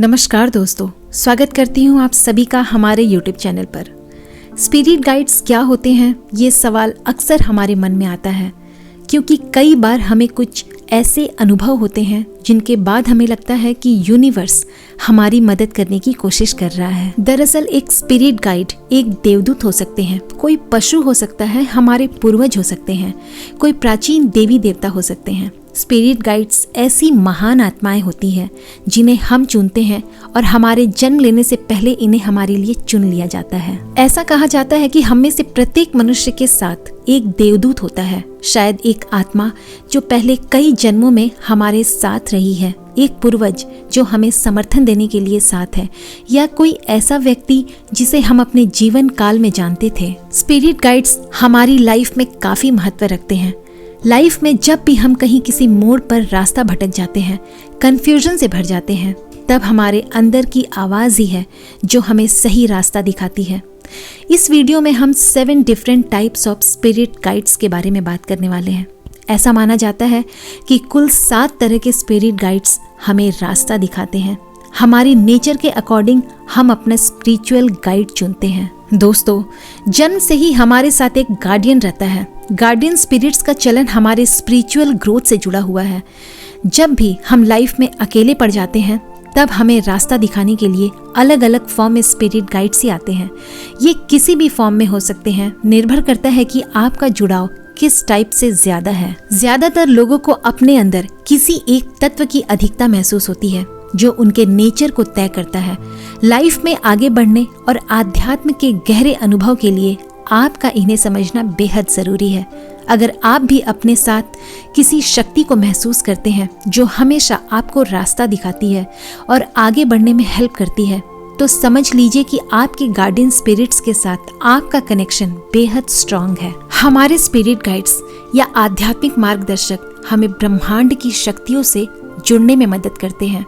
नमस्कार दोस्तों, स्वागत करती हूँ आप सभी का हमारे YouTube चैनल पर। स्पिरिट गाइड्स क्या होते हैं, ये सवाल अक्सर हमारे मन में आता है क्योंकि कई बार हमें कुछ ऐसे अनुभव होते हैं जिनके बाद हमें लगता है कि यूनिवर्स हमारी मदद करने की कोशिश कर रहा है। दरअसल एक स्पिरिट गाइड एक देवदूत हो सकते हैं, कोई पशु हो सकता है, हमारे पूर्वज हो सकते हैं, कोई प्राचीन देवी देवता हो सकते हैं। स्पिरिट गाइड्स ऐसी महान आत्माएं होती हैं जिन्हें हम चुनते हैं और हमारे जन्म लेने से पहले इन्हें हमारे लिए चुन लिया जाता है। ऐसा कहा जाता है कि हम में से प्रत्येक मनुष्य के साथ एक देवदूत होता है, शायद एक आत्मा जो पहले कई जन्मों में हमारे साथ रही है, एक पूर्वज जो हमें समर्थन देने के लिए साथ है, या कोई ऐसा व्यक्ति जिसे हम अपने जीवन काल में जानते थे। स्पिरिट गाइड्स हमारी लाइफ में काफी महत्व रखते हैं। लाइफ में जब भी हम कहीं किसी मोड़ पर रास्ता भटक जाते हैं, कंफ्यूजन से भर जाते हैं, तब हमारे अंदर की आवाज ही है जो हमें सही रास्ता दिखाती है। इस वीडियो में हम 7 different types of spirit guides के बारे में बात करने वाले हैं। ऐसा माना जाता है कि कुल 7 तरह के स्पिरिट गाइड्स हमें रास्ता दिखाते हैं। हमारी नेचर के अकॉर्डिंग हम अपना स्पिरिचुअल गाइड चुनते हैं। दोस्तों, जन्म से ही हमारे साथ एक गार्डियन रहता है। गार्डियन स्पिरिट्स का चलन हमारे स्पिरिचुअल ग्रोथ से जुड़ा हुआ है। जब भी हम लाइफ में अकेले पड़ जाते हैं, तब हमें रास्ता दिखाने के लिए अलग अलग फॉर्म में स्पिरिट गाइड्स ही आते हैं। ये किसी भी फॉर्म में हो सकते हैं, निर्भर करता है कि आपका जुड़ाव किस टाइप से ज्यादा है। ज्यादातर लोगों को अपने अंदर किसी एक तत्व की अधिकता महसूस होती है जो उनके नेचर को तय करता है। लाइफ में आगे बढ़ने और आध्यात्म के गहरे अनुभव के लिए आपका इन्हें समझना बेहद जरूरी है। अगर आप भी अपने साथ किसी शक्ति को महसूस करते हैं जो हमेशा आपको रास्ता दिखाती है और आगे बढ़ने में हेल्प करती है, तो समझ लीजिए कि आपके गार्डियन स्पिरिट्स के साथ आपका कनेक्शन बेहद स्ट्रांग है। हमारे स्पिरिट गाइड्स या आध्यात्मिक मार्गदर्शक हमें ब्रह्मांड की शक्तियों से जुड़ने में मदद करते हैं।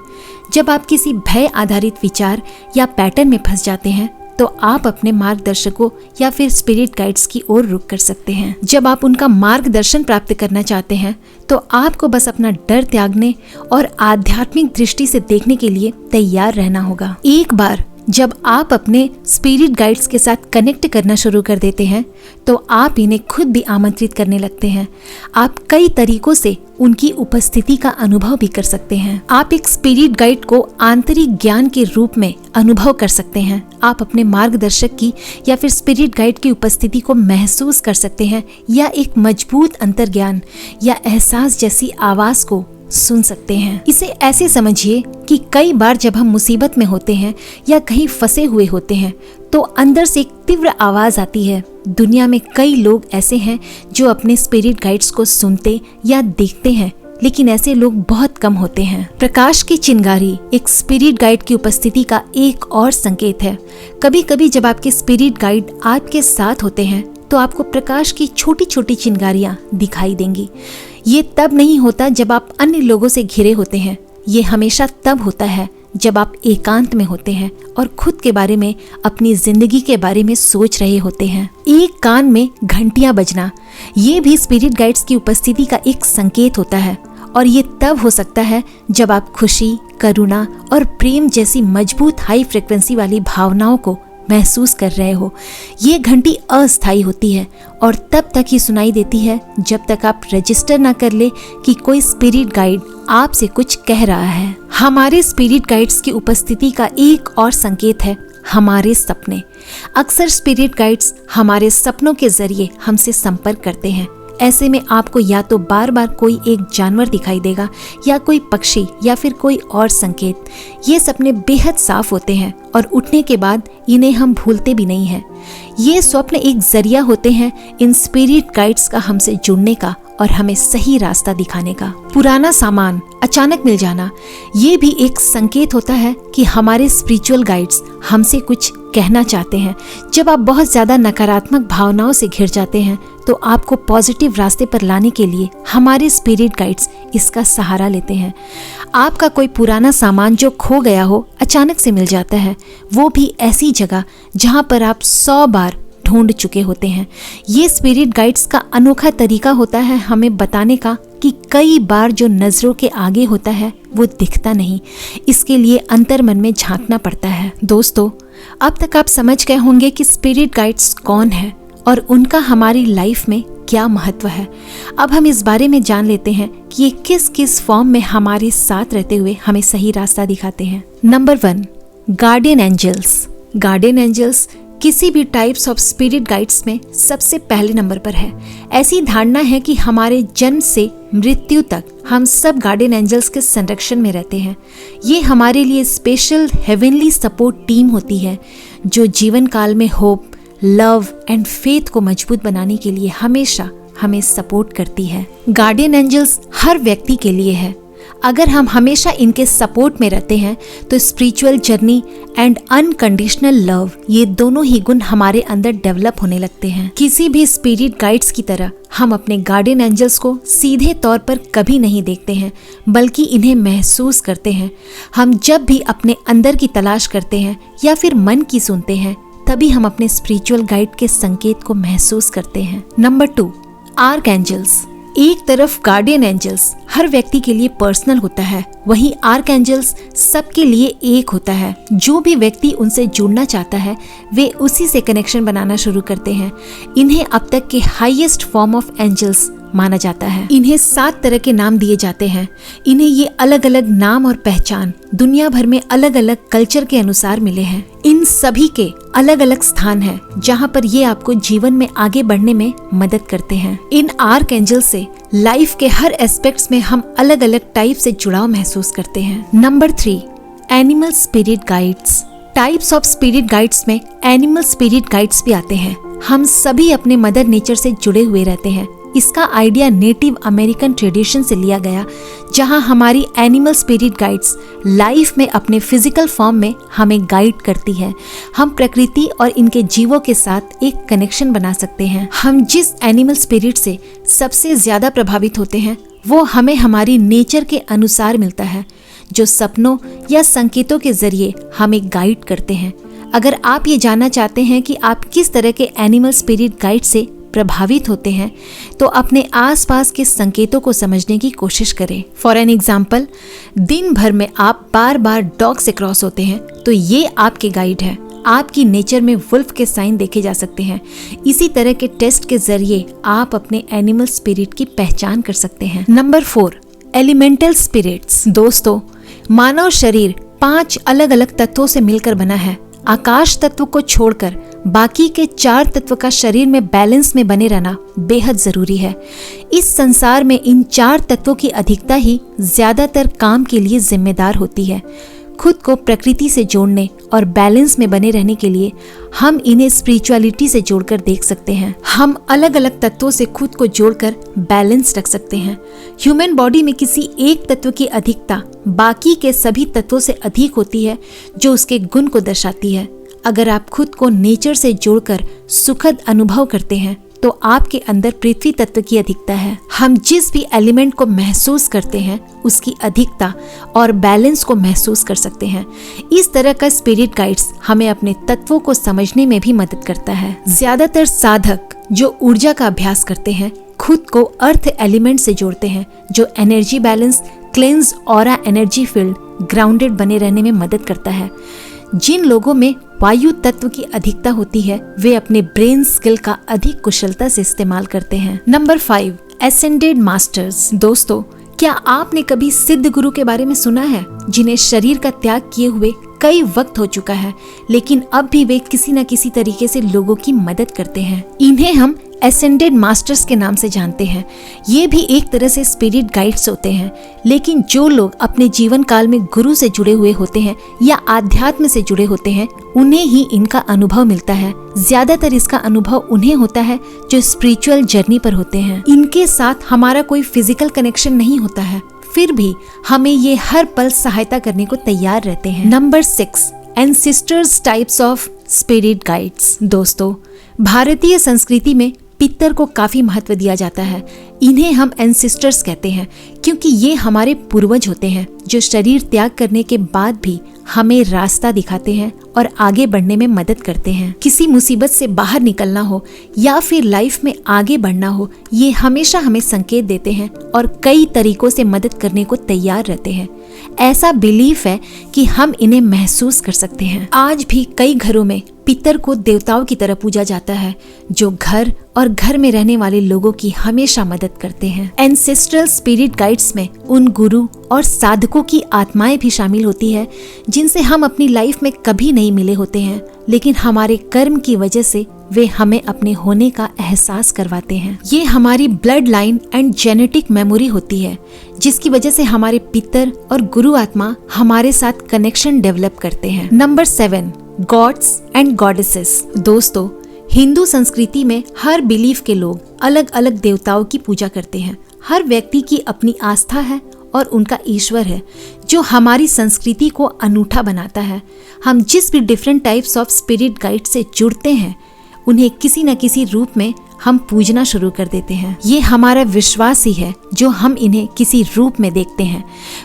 जब आप किसी भय आधारित विचार या पैटर्न में फंस जाते हैं, तो आप अपने मार्गदर्शकों या फिर स्पिरिट गाइड्स की ओर रुख कर सकते हैं। जब आप उनका मार्गदर्शन प्राप्त करना चाहते हैं, तो आपको बस अपना डर त्यागने और आध्यात्मिक दृष्टि से देखने के लिए तैयार रहना होगा। एक बार जब आप अपने स्पिरिट गाइड्स के साथ कनेक्ट करना शुरू कर देते हैं, तो आप इन्हें खुद भी आमंत्रित करने लगते हैं। आप कई तरीकों से उनकी उपस्थिति का अनुभव भी कर सकते हैं। आप एक स्पिरिट गाइड को आंतरिक ज्ञान के रूप में अनुभव कर सकते हैं। आप अपने मार्गदर्शक की या फिर स्पिरिट गाइड की उपस्थिति को महसूस कर सकते हैं, या एक मजबूत अंतर्ज्ञान या एहसास जैसी आवाज को सुन सकते हैं। इसे ऐसे समझिए कि कई बार जब हम मुसीबत में होते हैं या कहीं फंसे हुए होते हैं, तो अंदर से एक तीव्र आवाज आती है। दुनिया में कई लोग ऐसे हैं जो अपने स्पिरिट गाइड्स को सुनते या देखते हैं, लेकिन ऐसे लोग बहुत कम होते हैं। प्रकाश की चिंगारी एक स्पिरिट गाइड की उपस्थिति का एक और संकेत है। कभी कभी जब आपके स्पिरिट गाइड आपके साथ होते हैं, तो आपको प्रकाश की छोटी छोटी चिंगारियां दिखाई देंगी। ये तब नहीं होता जब आप अन्य लोगों से घिरे होते हैं। ये हमेशा तब होता है जब आप एकांत में होते हैं और खुद के बारे में, अपनी जिंदगी के बारे में सोच रहे होते हैं। एक कान में घंटियां बजना, ये भी स्पिरिट गाइड्स की उपस्थिति का एक संकेत होता है, और ये तब हो सकता है जब आप खुशी, करुणा और प्रेम जैसी मजबूत हाई फ्रिक्वेंसी वाली भावनाओं को महसूस कर रहे हो। ये घंटी अस्थायी होती है और तब तक ही सुनाई देती है जब तक आप रजिस्टर ना कर ले कि कोई स्पिरिट गाइड आपसे कुछ कह रहा है। हमारे स्पिरिट गाइड्स की उपस्थिति का एक और संकेत है हमारे सपने। अक्सर स्पिरिट गाइड्स हमारे सपनों के जरिए हमसे संपर्क करते हैं। ऐसे में आपको या तो बार बार कोई एक जानवर दिखाई देगा, या कोई पक्षी, या फिर कोई और संकेत। ये सपने बेहद साफ होते हैं और उठने के बाद इन्हें हम भूलते भी नहीं हैं। ये स्वप्न एक जरिया होते हैं इन स्पिरिट गाइड्स का हमसे जुड़ने का और हमें सही रास्ता दिखाने का। पुराना सामान अचानक मिल जाना, ये भी एक संकेत होता है कि हमारे स्पिरिचुअल गाइड्स हमसे कुछ कहना चाहते हैं। जब आप बहुत ज्यादा नकारात्मक भावनाओं से घिर जाते हैं, तो आपको पॉजिटिव रास्ते पर लाने के लिए हमारे स्पिरिट गाइड्स इसका सहारा लेते हैं। आपका कोई पुराना सामान जो खो गया हो, अचानक से मिल जाता है, वो भी ऐसी जगह जहां पर आप 100 बार ढूंढ चुके होते हैं। ये स्पिरिट गाइड्स का अनोखा तरीका होता है हमें बताने का कि कई बार जो नजरों के आगे होता है वो दिखता नहीं, इसके लिए अंतर मन में झांकना पड़ता है। दोस्तों, अब तक आप समझ गए होंगे कि स्पिरिट गाइड्स कौन है और उनका हमारी लाइफ में क्या महत्व है। अब हम इस बारे में जान लेते हैं कि ये किस किस फॉर्म में हमारे साथ रहते हुए हमें सही रास्ता दिखाते हैं। Number 1, guardian angels. Guardian angels किसी भी टाइप्स ऑफ स्पिरिट गाइड्स में सबसे पहले नंबर पर है। ऐसी धारणा है कि हमारे जन्म से मृत्यु तक हम सब गार्डियन एंजल्स के संरक्षण में रहते हैं। ये हमारे लिए स्पेशल हेवनली सपोर्ट टीम होती है जो जीवन काल में होप, लव एंड फेथ को मजबूत बनाने के लिए हमेशा हमें सपोर्ट करती है। गार्डियन एंजल्स हर व्यक्ति के लिए है। अगर हम हमेशा इनके सपोर्ट में रहते हैं तो spiritual journey and unconditional love, ये दोनों ही गुण हमारे अंदर डेवलप होने लगते हैं। किसी भी स्पिरिट गाइड्स की तरह हम अपने गार्डियन एंजल्स को सीधे तौर पर कभी नहीं देखते हैं, बल्कि इन्हें महसूस करते हैं। हम जब भी अपने अंदर की तलाश करते हैं या फिर मन की सुनते हैं, तभी हम अपने स्पिरिचुअल गाइड के संकेत को महसूस करते हैं। Number 2, archangels. एक तरफ गार्डियन एंजल्स हर व्यक्ति के लिए पर्सनल होता है, वहीं आर्क एंजल्स सबके लिए एक होता है। जो भी व्यक्ति उनसे जुड़ना चाहता है वे उसी से कनेक्शन बनाना शुरू करते हैं। इन्हें अब तक के हाईएस्ट फॉर्म ऑफ एंजल्स माना जाता है। इन्हें 7 तरह के नाम दिए जाते हैं। इन्हें ये अलग अलग नाम और पहचान दुनिया भर में अलग अलग कल्चर के अनुसार मिले हैं। इन सभी के अलग अलग स्थान हैं जहाँ पर ये आपको जीवन में आगे बढ़ने में मदद करते हैं। इन आर्क एंजल से लाइफ के हर एस्पेक्ट्स में हम अलग अलग टाइप से जुड़ाव महसूस करते हैं। Number 3, animal spirit guides. Types of spirit guides में एनिमल स्पिरिट गाइड्स भी आते हैं। हम सभी अपने मदर नेचर से जुड़े हुए रहते हैं। इसका आइडिया नेटिव अमेरिकन ट्रेडिशन से लिया गया, जहां हमारी एनिमल स्पिरिट गाइड्स लाइफ में अपने फिजिकल फॉर्म में हमें गाइड करती है। हम प्रकृति और इनके जीवों के साथ एक कनेक्शन बना सकते हैं। हम जिस एनिमल स्पिरिट से सबसे ज्यादा प्रभावित होते हैं वो हमें हमारी नेचर के अनुसार मिलता है, जो सपनों या संकेतों के जरिए हमें गाइड करते हैं। अगर आप ये जानना चाहते हैं कि आप किस तरह के एनिमल स्पिरिट गाइड से प्रभावित होते हैं, तो अपने आसपास के संकेतों को समझने की कोशिश करें। फॉर एन एग्जाम्पल, दिन भर में आप बार बार डॉग से क्रॉस होते हैं तो ये आपके गाइड है। आपकी नेचर में वुल्फ के साइन देखे जा सकते हैं। इसी तरह के टेस्ट के जरिए आप अपने एनिमल स्पिरिट की पहचान कर सकते हैं। Number 4, elemental spirits. दोस्तों, मानव शरीर 5 अलग अलग तत्वों से मिलकर बना है। आकाश तत्व को छोड़कर बाकी के 4 तत्व का शरीर में बैलेंस में बने रहना बेहद जरूरी है। इस संसार में इन 4 तत्वों की अधिकता ही ज्यादातर काम के लिए जिम्मेदार होती है। खुद को प्रकृति से जोड़ने और बैलेंस में बने रहने के लिए हम इन्हें स्पिरिचुअलिटी से जोड़कर देख सकते हैं। हम अलग अलग तत्वों से खुद को जोड़कर बैलेंस रख सकते हैं। ह्यूमन बॉडी में किसी एक तत्व की अधिकता बाकी के सभी तत्वों से अधिक होती है, जो उसके गुण को दर्शाती है। अगर आप खुद को नेचर से जोड़कर सुखद अनुभव करते हैं तो आपके अंदर पृथ्वी तत्व की अधिकता है। हम जिस भी एलिमेंट को महसूस करते हैं उसकी अधिकता और बैलेंस को महसूस कर सकते हैं। इस तरह का स्पिरिट गाइड्स हमें अपने तत्वों को समझने में भी मदद करता है। ज्यादातर साधक जो ऊर्जा का अभ्यास करते हैं खुद को अर्थ एलिमेंट से जोड़ते हैं, जो energy balance, cleanse, aura energy field, grounded बने रहने में मदद करता है। जिन लोगों में वायु तत्व की अधिकता होती है वे अपने ब्रेन स्किल का अधिक कुशलता से इस्तेमाल करते हैं। Number 5, ascended masters. दोस्तों, क्या आपने कभी सिद्ध गुरु के बारे में सुना है, जिन्हें शरीर का त्याग किए हुए कई वक्त हो चुका है, लेकिन अब भी वे किसी न किसी तरीके से लोगों की मदद करते हैं। इन्हें हम एसेंडेड मास्टर्स के नाम से जानते हैं। ये भी एक तरह से स्पिरिट गाइड्स होते हैं, लेकिन जो लोग अपने जीवन काल में गुरु से जुड़े हुए होते हैं या आध्यात्म से जुड़े होते हैं उन्हें ही इनका अनुभव मिलता है। ज्यादातर इसका अनुभव उन्हें होता है जो स्पिरिचुअल जर्नी पर होते हैं। इनके साथ हमारा कोई फिजिकल कनेक्शन नहीं होता है, फिर भी हमें ये हर पल सहायता करने को तैयार रहते हैं। Number 6, ancestors types of spirit guides. दोस्तों, भारतीय संस्कृति में पितर को काफी महत्व दिया जाता है। इन्हें हम एंसेस्टर्स कहते हैं क्योंकि ये हमारे पूर्वज होते हैं जो शरीर त्याग करने के बाद भी हमें रास्ता दिखाते हैं और आगे बढ़ने में मदद करते हैं। किसी मुसीबत से बाहर निकलना हो या फिर लाइफ में आगे बढ़ना हो, ये हमेशा हमें संकेत देते हैं और कई तरीकों से मदद करने को तैयार रहते हैं। ऐसा बिलीफ है कि हम इन्हें महसूस कर सकते हैं। आज भी कई घरों में पितर को देवताओं की तरह पूजा जाता है, जो घर और घर में रहने वाले लोगों की हमेशा मदद करते हैं। एंसेस्ट्रल स्पिरिट गाइड्स में उन गुरु और साधकों की आत्माएं भी शामिल होती है जिनसे हम अपनी लाइफ में कभी नहीं मिले होते हैं, लेकिन हमारे कर्म की वजह से वे हमें अपने होने का एहसास करवाते हैं। ये हमारी blood line and genetic memory होती है, जिसकी वजह से हमारे पितर और गुरु आत्मा हमारे साथ कनेक्शन डेवलप करते हैं। Number 7, gods and goddesses. दोस्तों, हिंदू संस्कृति में हर बिलीफ के लोग अलग अलग देवताओं की पूजा करते हैं। हर व्यक्ति की अपनी आस्था है और उनका ईश्वर है, जो हमारी संस्कृति को अनूठा बनाता है। हम जिस भी different types of spirit guide से जुड़ते हैं, उन्हें किसी न किसी रूप में हम पूजना शुरू कर देते हैं। ये हमारा विश्वास ही है जो हम इन्हें किसी रूप में देखते हैं।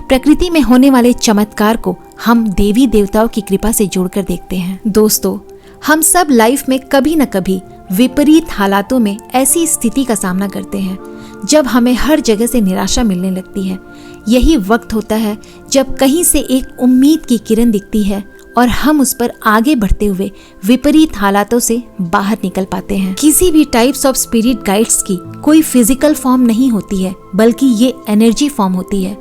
प्रकृति में होने वाले चमत्कार को हम देवी देवताओं की कृपा से जोड़कर देखते हैं। दोस्तों, हम सब लाइफ में कभी न कभी विपरीत हालातों में ऐसी स्थिति का सामना करते हैं जब हमें हर जगह से निराशा मिलने लगती है। यही वक्त होता है जब कहीं से एक उम्मीद की किरण दिखती है और हम उस पर आगे बढ़ते हुए विपरीत हालातों से बाहर निकल पाते हैं। किसी भी टाइप्स ऑफ स्पिरिट गाइड्स की कोई फिजिकल फॉर्म नहीं होती है, बल्कि ये एनर्जी फॉर्म होती है।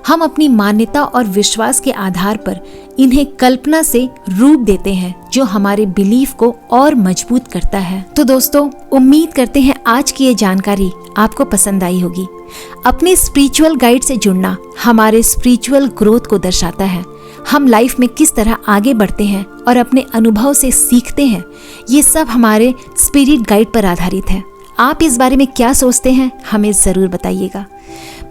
हम अपनी मान्यता और विश्वास के आधार पर इन्हें कल्पना से रूप देते हैं, जो हमारे बिलीफ को और मजबूत करता है। तो दोस्तों, उम्मीद करते हैं आज की ये जानकारी आपको पसंद आई होगी। अपने स्पिरिचुअल गाइड से जुड़ना हमारे स्पिरिचुअल ग्रोथ को दर्शाता है। हम लाइफ में किस तरह आगे बढ़ते हैं और अपने अनुभव से सीखते हैं, ये सब हमारे स्पिरिट गाइड पर आधारित है। आप इस बारे में क्या सोचते हैं, हमें ज़रूर बताइएगा।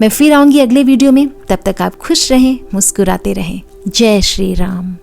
मैं फिर आऊंगी अगले वीडियो में। तब तक आप खुश रहें, मुस्कुराते रहें। जय श्री राम।